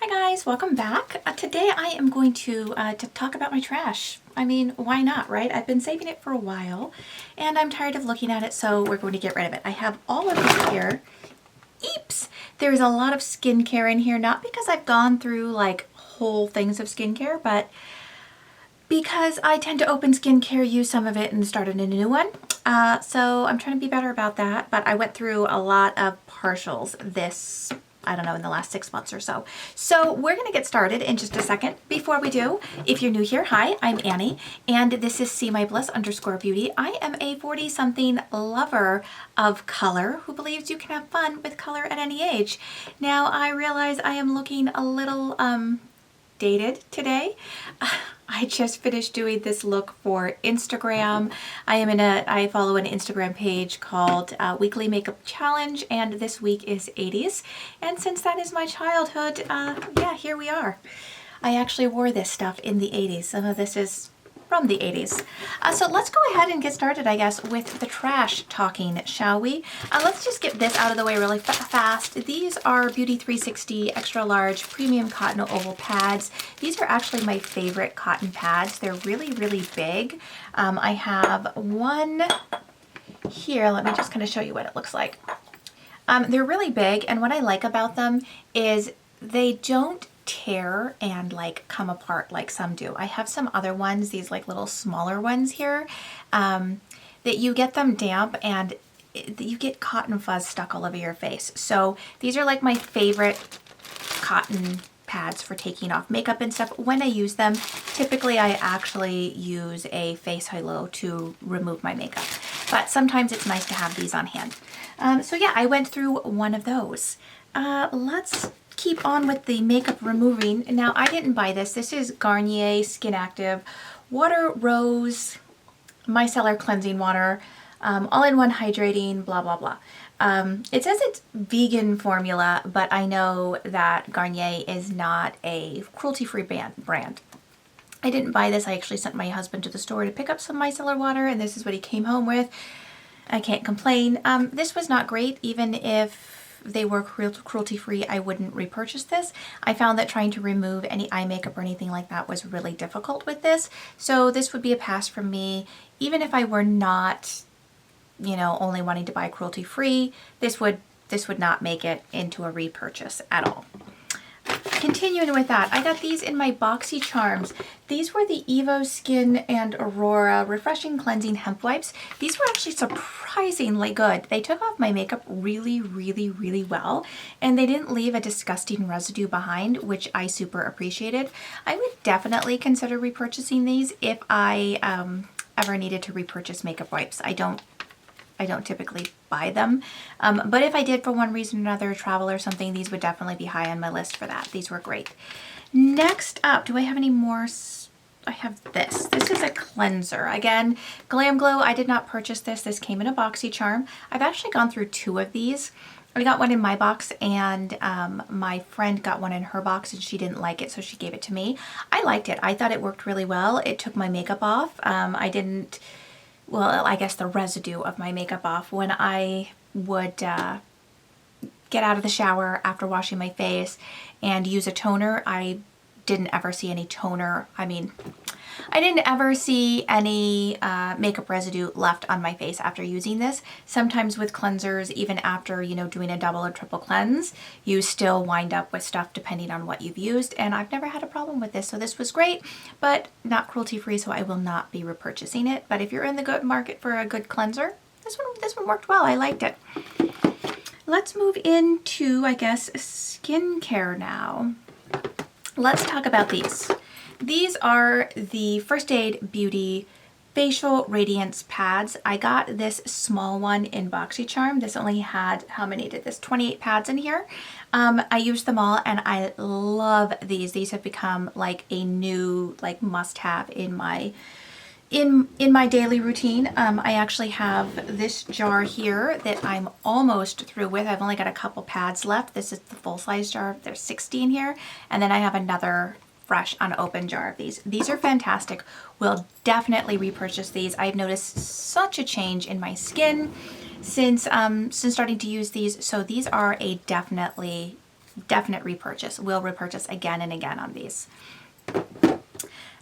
Hi guys, welcome back. Today I am going to talk about my trash. I mean, why not, right? I've been saving it for a while and I'm tired of looking at it, so we're going to get rid of it. I have all of this here. Eeps! There's a lot of skincare in here, not because I've gone through like whole things of skincare, but because I tend to open skincare, use some of it, and start a new one. So I'm trying to be better about that, but I went through a lot of partials this, I don't know, in the last 6 months or so. So we're going to get started in just a second. Before we do, if you're new here, hi, I'm Annie, and this is See My Bliss _beauty. I am a 40-something lover of color who believes you can have fun with color at any age. Now, I realize I am looking a little dated today. I just finished doing this look for Instagram. I follow an Instagram page called Weekly Makeup Challenge, and this week is 80s. And since that is my childhood, yeah, here we are. I actually wore this stuff in the 80s. Some of this is from the 80s. So let's go ahead and get started, I guess, with the trash talking, shall we? Let's just get this out of the way really fast. These are Beauty 360 Extra Large Premium Cotton Oval Pads. These are actually my favorite cotton pads. They're really, really big. I have one here. Let me just kind of show you what it looks like. They're really big, and what I like about them is they don't tear and like come apart like some do. I have some other ones, these like little smaller ones here, that you get them damp and you get cotton fuzz stuck all over your face. So these are like my favorite cotton pads for taking off makeup and stuff. When I use them, typically I actually use a face halo to remove my makeup, but sometimes it's nice to have these on hand. So yeah, I went through one of those. Let's keep on with the makeup removing. Now, I didn't buy this. This is Garnier Skin Active Water Rose Micellar Cleansing Water, all-in-one hydrating, blah, blah, blah. It says it's vegan formula, but I know that Garnier is not a cruelty-free brand. I didn't buy this. I actually sent my husband to the store to pick up some micellar water, and this is what he came home with. I can't complain. This was not great. Even if they were cruelty-free, I wouldn't repurchase this. I found that trying to remove any eye makeup or anything like that was really difficult with this. So this would be a pass from me. Even if I were not, you know, only wanting to buy cruelty-free, this would not make it into a repurchase at all. Continuing with that, I got these in my Boxy Charms. These were the Evo Skin and Aurora Refreshing Cleansing Hemp Wipes. These were actually surprisingly good. They took off my makeup really, really, really well, and they didn't leave a disgusting residue behind, which I super appreciated. I would definitely consider repurchasing these if I ever needed to repurchase makeup wipes. I don't typically buy them, but if I did for one reason or another, travel or something, these would definitely be high on my list for that. These were great. Next up, do I have any more? I have this. This is a cleanser. Again, Glam Glow. I did not purchase this. This came in a Boxy Charm. I've actually gone through 2 of these. I got one in my box, and my friend got one in her box, and she didn't like it, so she gave it to me. I liked it. I thought it worked really well. It took my makeup off. Well, I guess the residue of my makeup off when I would get out of the shower after washing my face and use a toner. I didn't ever see any toner. I mean, I didn't ever see any makeup residue left on my face after using this. Sometimes with cleansers, even after, you know, doing a double or triple cleanse, you still wind up with stuff depending on what you've used, and I've never had a problem with this. So this was great, but not cruelty-free, so I will not be repurchasing it. But if you're in the good market for a good cleanser, this one worked well. I liked it. Let's move into, I guess, skincare now. Let's talk about these. These are the First Aid Beauty Facial Radiance Pads. I got this small one in Boxy Charm. This only had, how many did this? 28 pads in here. I used them all, and I love these. These have become like a new must-have in my daily routine. I actually have this jar here that I'm almost through with. I've only got a couple pads left. This is the full-size jar. There's 60 in here, and then I have another fresh unopened jar of these. These are fantastic. We'll definitely repurchase these. I've noticed such a change in my skin since starting to use these. So these are a definitely definite repurchase. Will repurchase again and again on these.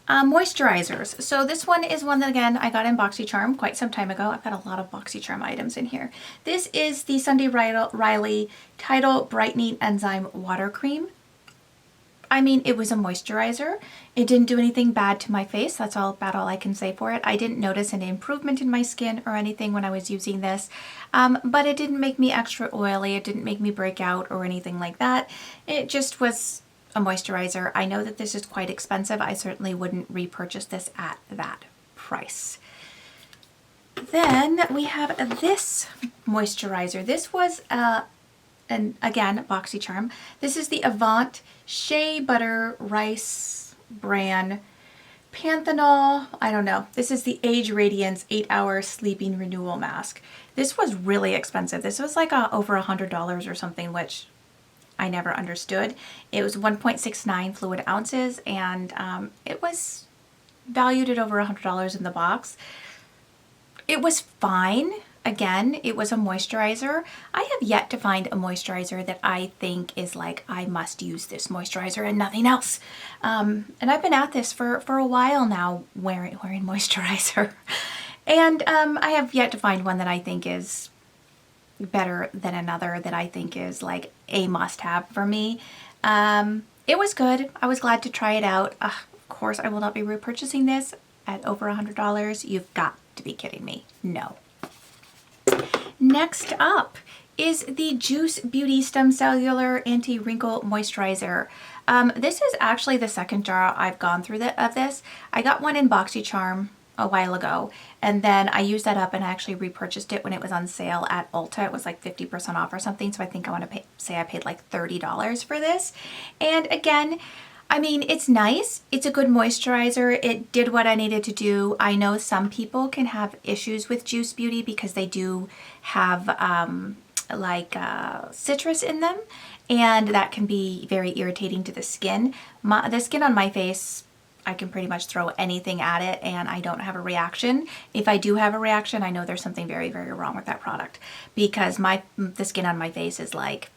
Moisturizers. So this one is one that, again, I got in BoxyCharm quite some time ago. I've got a lot of BoxyCharm items in here. This is the Sunday Riley Tidal Brightening Enzyme Water Cream. I mean, it was a moisturizer. It didn't do anything bad to my face. That's about all I can say for it. I didn't notice any improvement in my skin or anything when I was using this, but it didn't make me extra oily. It didn't make me break out or anything like that. It just was a moisturizer. I know that this is quite expensive. I certainly wouldn't repurchase this at that price. Then we have this moisturizer. This was, and again, BoxyCharm. This is the Avant Shea Butter Rice Bran Panthenol. I don't know. This is the Age Radiance 8-Hour Sleeping Renewal Mask. This was really expensive. This was like over $100 or something, which I never understood. It was 1.69 fluid ounces, and it was valued at over $100 in the box. It was fine. Again, it was a moisturizer. I have yet to find a moisturizer that I think is like, I must use this moisturizer and nothing else. And I've been at this for a while now, wearing moisturizer. And I have yet to find one that I think is better than another, that I think is like a must-have for me. It was good. I was glad to try it out. Of course, I will not be repurchasing this at over $100. You've got to be kidding me. No. Next up is the Juice Beauty Stem Cellular Anti-Wrinkle Moisturizer. This is actually the second jar I've gone through of this. I got one in BoxyCharm a while ago, and then I used that up and I actually repurchased it when it was on sale at Ulta. It was like 50% off or something, so I think I want to say I paid like $30 for this. And again, I mean, it's nice. It's a good moisturizer. It did what I needed to do. I know some people can have issues with Juice Beauty because they do have citrus in them, and that can be very irritating to the skin. The skin on my face, I can pretty much throw anything at it and I don't have a reaction. If I do have a reaction, I know there's something very, very wrong with that product, because the skin on my face is like,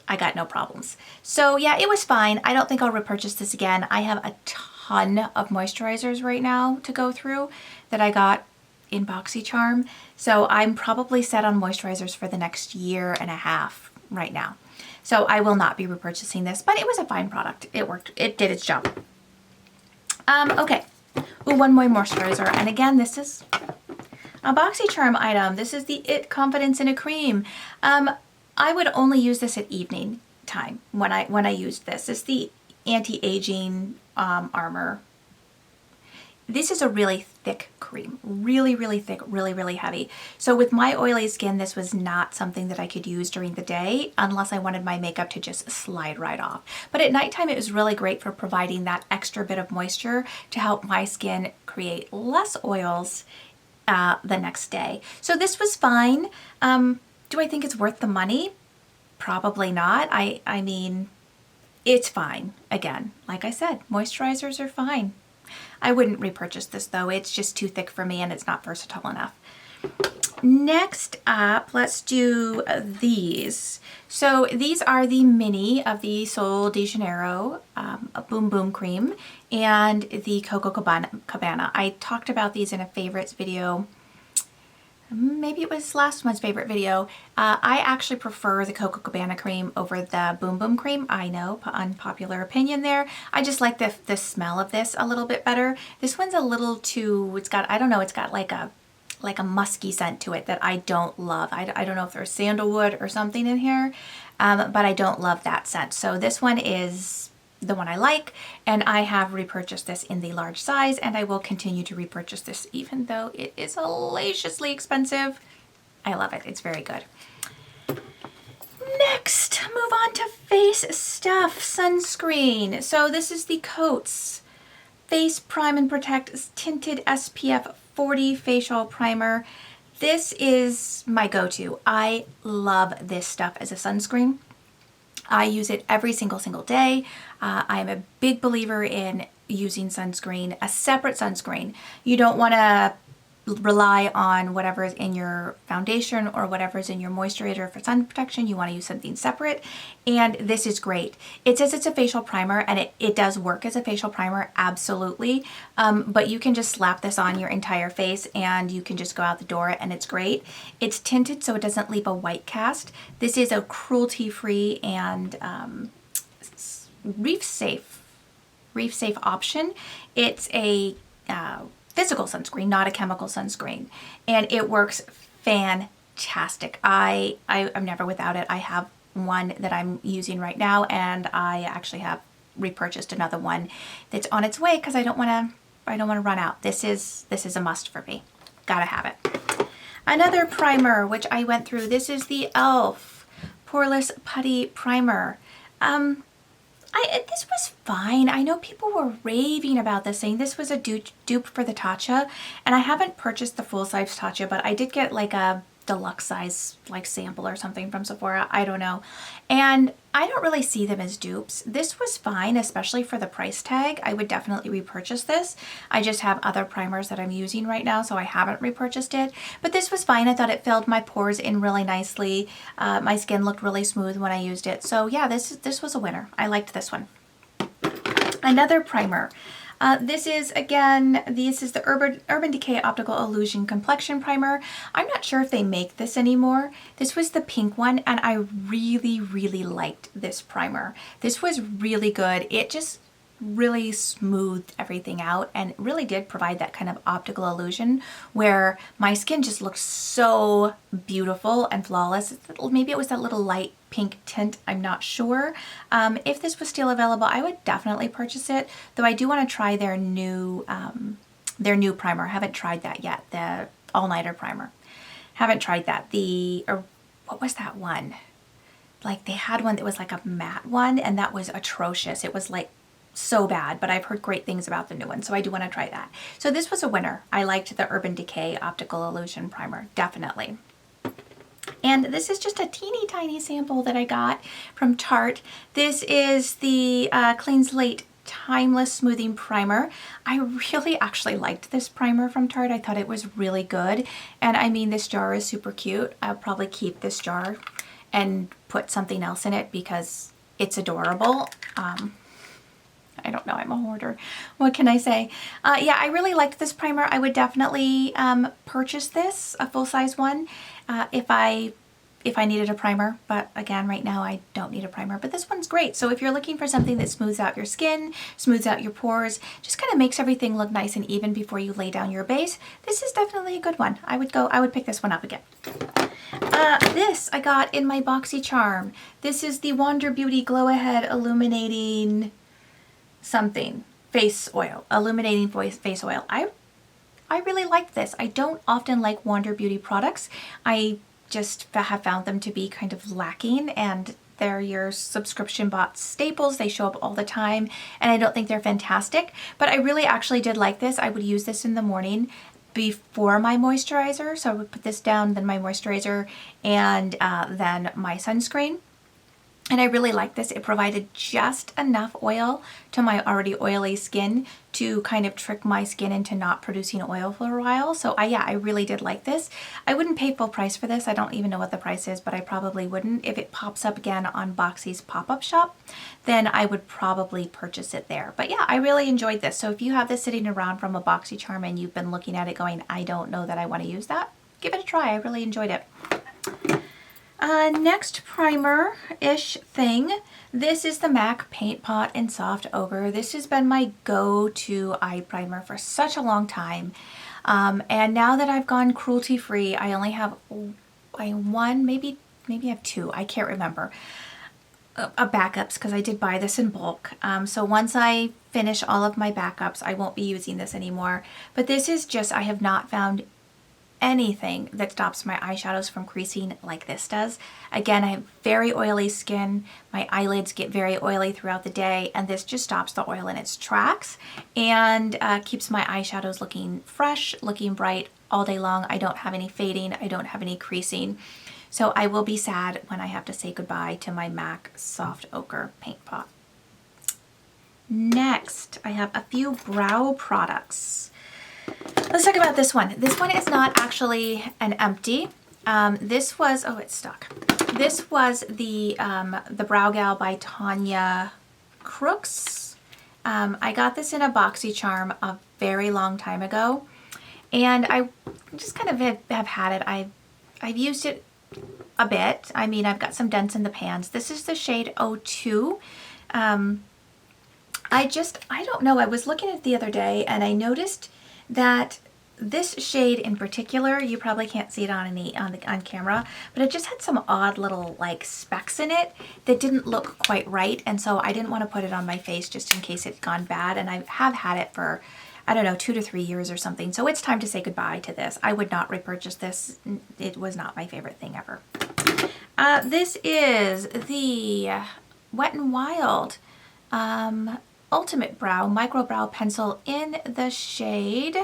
I got no problems. So yeah, it was fine. I don't think I'll repurchase this again. I have a ton of moisturizers right now to go through that I got in BoxyCharm. So I'm probably set on moisturizers for the next year and a half right now. So I will not be repurchasing this, but it was a fine product. It worked. It did its job. Okay. Ooh, one more moisturizer. And again, this is a BoxyCharm item. This is the It Confidence in a Cream. I would only use this at evening time when I used this. It's the anti-aging armor. This is a really thick cream, really, really thick, really, really heavy. So with my oily skin, this was not something that I could use during the day unless I wanted my makeup to just slide right off. But at nighttime, it was really great for providing that extra bit of moisture to help my skin create less oils the next day. So this was fine. Do I think it's worth the money? Probably not. I mean, it's fine. Again, like I said, moisturizers are fine. I wouldn't repurchase this though. It's just too thick for me and it's not versatile enough. Next up, let's do these. So these are the mini of the Sol de Janeiro Boom Boom Cream and the Coco Cabana. I talked about these in a favorites video. Maybe it was last month's favorite video. I actually prefer the Coco Cabana cream over the Boom Boom cream. I know, unpopular opinion there. I just like the smell of this a little bit better. This one's a little too, it's got, I don't know, it's got like a musky scent to it that I don't love. I don't know if there's sandalwood or something in here, but I don't love that scent. So this one is the one I like, and I have repurchased this in the large size, and I will continue to repurchase this even though it is hellaciously expensive. I love it. It's very good. Next, move on to face stuff. Sunscreen. So this is the Coats Face Prime and Protect Tinted SPF 40 Facial Primer. This is my go-to. I love this stuff as a sunscreen. I use it every single day. I am a big believer in using sunscreen, a separate sunscreen. You don't want to rely on whatever is in your foundation or whatever is in your moisturizer for sun protection. You want to use something separate, and this is great. It says it's a facial primer, and it does work as a facial primer, absolutely, but you can just slap this on your entire face and you can just go out the door and it's great. It's tinted so it doesn't leave a white cast. This is a cruelty-free and reef safe option. It's a physical sunscreen, not a chemical sunscreen, and it works fantastic. I'm never without it. I have one that I'm using right now, and I actually have repurchased another one that's on its way because I don't want to run out. This is a must for me. Gotta have it. Another primer which I went through. This is the e.l.f. Poreless Putty Primer. This was fine. I know people were raving about this, saying this was a dupe for the Tatcha, and I haven't purchased the full-size Tatcha, but I did get like a deluxe size like sample or something from Sephora. I don't know. And I don't really see them as dupes. This was fine, especially for the price tag. I would definitely repurchase this. I just have other primers that I'm using right now, so I haven't repurchased it. But this was fine. I thought it filled my pores in really nicely. My skin looked really smooth when I used it. So yeah, this was a winner. I liked this one. Another primer. This is the Urban Decay Optical Illusion Complexion Primer. I'm not sure if they make this anymore. This was the pink one, and I really, really liked this primer. This was really good. It just really smoothed everything out and really did provide that kind of optical illusion where my skin just looked so beautiful and flawless. Maybe it was that little light pink tint, I'm not sure. If this was still available, I would definitely purchase it, though I do want to try their new primer. I haven't tried that yet, the all-nighter primer. Haven't tried that. What was that one? Like they had one that was like a matte one, and that was atrocious. It was like so bad, but I've heard great things about the new one, so I do want to try that. So this was a winner. I liked the Urban Decay Optical Illusion Primer, definitely. And this is just a teeny tiny sample that I got from Tarte. This is the Clean Slate Timeless Smoothing Primer. I really actually liked this primer from Tarte. I thought it was really good. And I mean, this jar is super cute. I'll probably keep this jar and put something else in it because it's adorable. I don't know, I'm a hoarder. What can I say? Yeah, I really liked this primer. I would definitely purchase this, a full-size one, if I needed a primer. But again, right now I don't need a primer. But this one's great. So if you're looking for something that smooths out your skin, smooths out your pores, just kind of makes everything look nice and even before you lay down your base, this is definitely a good one. I would pick this one up again. This I got in my BoxyCharm. This is the Wander Beauty Glow Ahead Illuminating something face oil, illuminating face oil. I really liked this. I don't often like Wander Beauty products. I just have found them to be kind of lacking, and they're your subscription bot staples. They show up all the time, and I don't think they're fantastic, but I really actually did like this. I would use this in the morning before my moisturizer. So I would put this down, then my moisturizer, and then my sunscreen. And I really like this. It provided just enough oil to my already oily skin to kind of trick my skin into not producing oil for a while. So yeah, I really did like this. I wouldn't pay full price for this. I don't even know what the price is, but I probably wouldn't. If it pops up again on Boxy's pop-up shop, then I would probably purchase it there. But yeah, I really enjoyed this. So if you have this sitting around from a BoxyCharm and you've been looking at it going, I don't know that I want to use that, give it a try. I really enjoyed it. Next primer-ish thing. This is the MAC Paint Pot in Soft Ochre. This has been my go-to eye primer for such a long time. And now that I've gone cruelty-free, I only have one, maybe I have two, I can't remember, backups, because I did buy this in bulk. So once I finish all of my backups, I won't be using this anymore. But this is just, I have not found anything that stops my eyeshadows from creasing like this does. Again, I have very oily skin. My eyelids get very oily throughout the day, and this just stops the oil in its tracks and keeps my eyeshadows looking fresh, looking bright all day long. I don't have any fading. I don't have any creasing. So I will be sad when I have to say goodbye to my MAC Soft Ochre Paint Pot. Next, I have a few brow products. Let's talk about this one. This one is not actually an empty. This was, oh, it's stuck. This was the Brow Gal by Tanya Crooks. I got this in a BoxyCharm a very long time ago, and I just kind of have had it. I've used it a bit. I mean, I've got some dents in the pans. This is the shade 02. I don't know. I was looking at it the other day and I noticed that this shade in particular, you probably can't see it on camera, but it just had some odd little like specks in it that didn't look quite right, and so I didn't want to put it on my face just in case it's gone bad, and I have had it for, I don't know, 2 to 3 years or something, so it's time to say goodbye to this. I would not repurchase this. It was not my favorite thing ever. This is the Wet n Wild Ultimate Brow Micro Brow Pencil in the shade...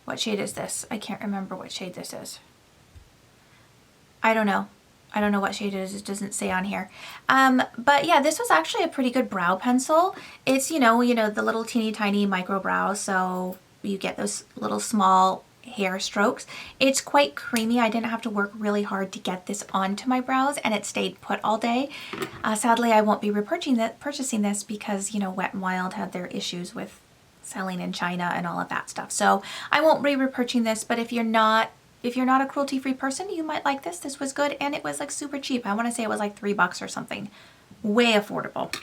What shade is this? I can't remember what shade this is. I don't know. I don't know what shade it is. It doesn't say on here. But yeah, this was actually a pretty good brow pencil. It's, you know, the little teeny tiny micro brows, so you get those little small hair strokes. It's quite creamy. I didn't have to work really hard to get this onto my brows, and it stayed put all day. Sadly, I won't be purchasing this because, you know, Wet n Wild had their issues with selling in China and all of that stuff. So I won't be repurchasing this, but if you're not a cruelty-free person, you might like this. This was good, and it was like super cheap. I want to say it was like $3 or something. Way affordable.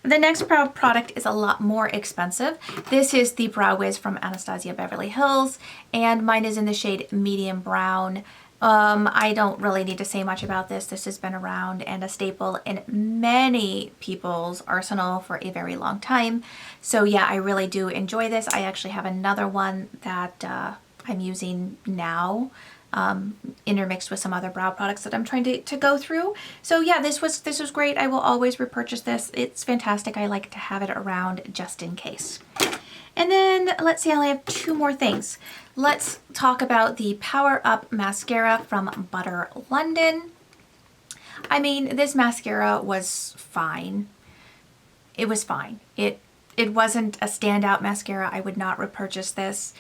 The next brow product is a lot more expensive. This is the Brow Wiz from Anastasia Beverly Hills, and mine is in the shade medium brown. I don't really need to say much about this. This has been around and a staple in many people's arsenal for a very long time. So yeah, I really do enjoy this. I actually have another one that I'm using now, intermixed with some other brow products that I'm trying to go through. So yeah, this was great. I will always repurchase this. It's fantastic. I like to have it around just in case. And then let's see, I only have 2 more things. Let's talk about the Power Up Mascara from Butter London. I mean, this mascara was fine. It was fine. It wasn't a standout mascara. I would not repurchase this.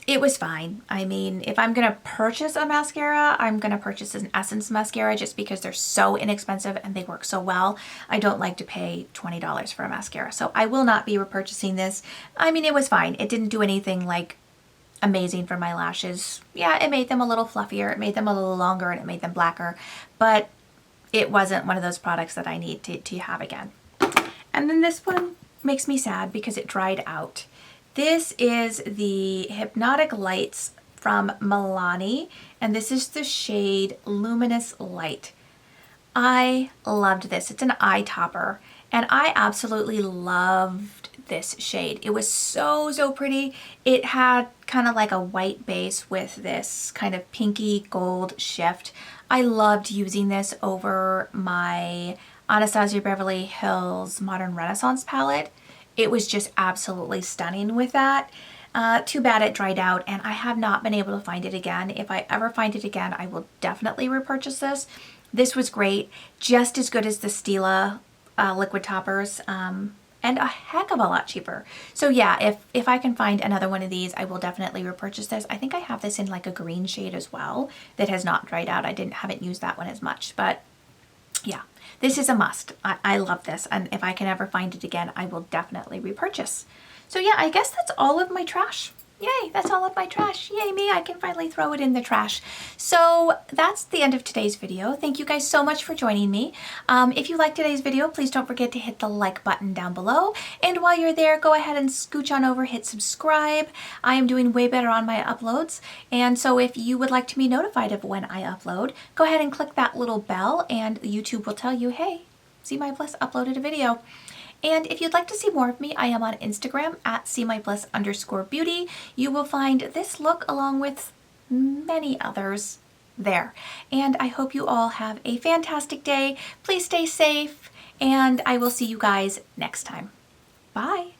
It was fine. I mean, if I'm going to purchase a mascara, I'm going to purchase an Essence mascara just because they're so inexpensive and they work so well. I don't like to pay $20 for a mascara, so I will not be repurchasing this. I mean, it was fine. It didn't do anything like amazing for my lashes. Yeah, it made them a little fluffier, it made them a little longer, and it made them blacker, but it wasn't one of those products that I need to have again. And then this one makes me sad because it dried out. This is the Hypnotic Lights from Milani, and this is the shade Luminous Light. I loved this. It's an eye topper, and I absolutely loved this shade. It was so pretty. It had kind of like a white base with this kind of pinky gold shift. I loved using this over my Anastasia Beverly Hills Modern Renaissance palette. It was just absolutely stunning with that. Too bad it dried out, and I have not been able to find it again. If I ever find it again, I will definitely repurchase this. This was great, just as good as the Stila liquid toppers, and a heck of a lot cheaper. So yeah, if I can find another one of these, I will definitely repurchase this. I think I have this in like a green shade as well that has not dried out. I haven't used that one as much, but yeah, this is a must. I love this, and if I can ever find it again, I will definitely repurchase. So yeah, I guess that's all of my trash. Yay, that's all of my trash. Yay me, I can finally throw it in the trash. So that's the end of today's video. Thank you guys so much for joining me. If you liked today's video, please don't forget to hit the like button down below. And while you're there, go ahead and scooch on over, hit subscribe. I am doing way better on my uploads. And so if you would like to be notified of when I upload, go ahead and click that little bell and YouTube will tell you, hey, See My Bliss uploaded a video. And if you'd like to see more of me, I am on Instagram at SeeMyBliss_beauty. You will find this look along with many others there. And I hope you all have a fantastic day. Please stay safe, and I will see you guys next time. Bye.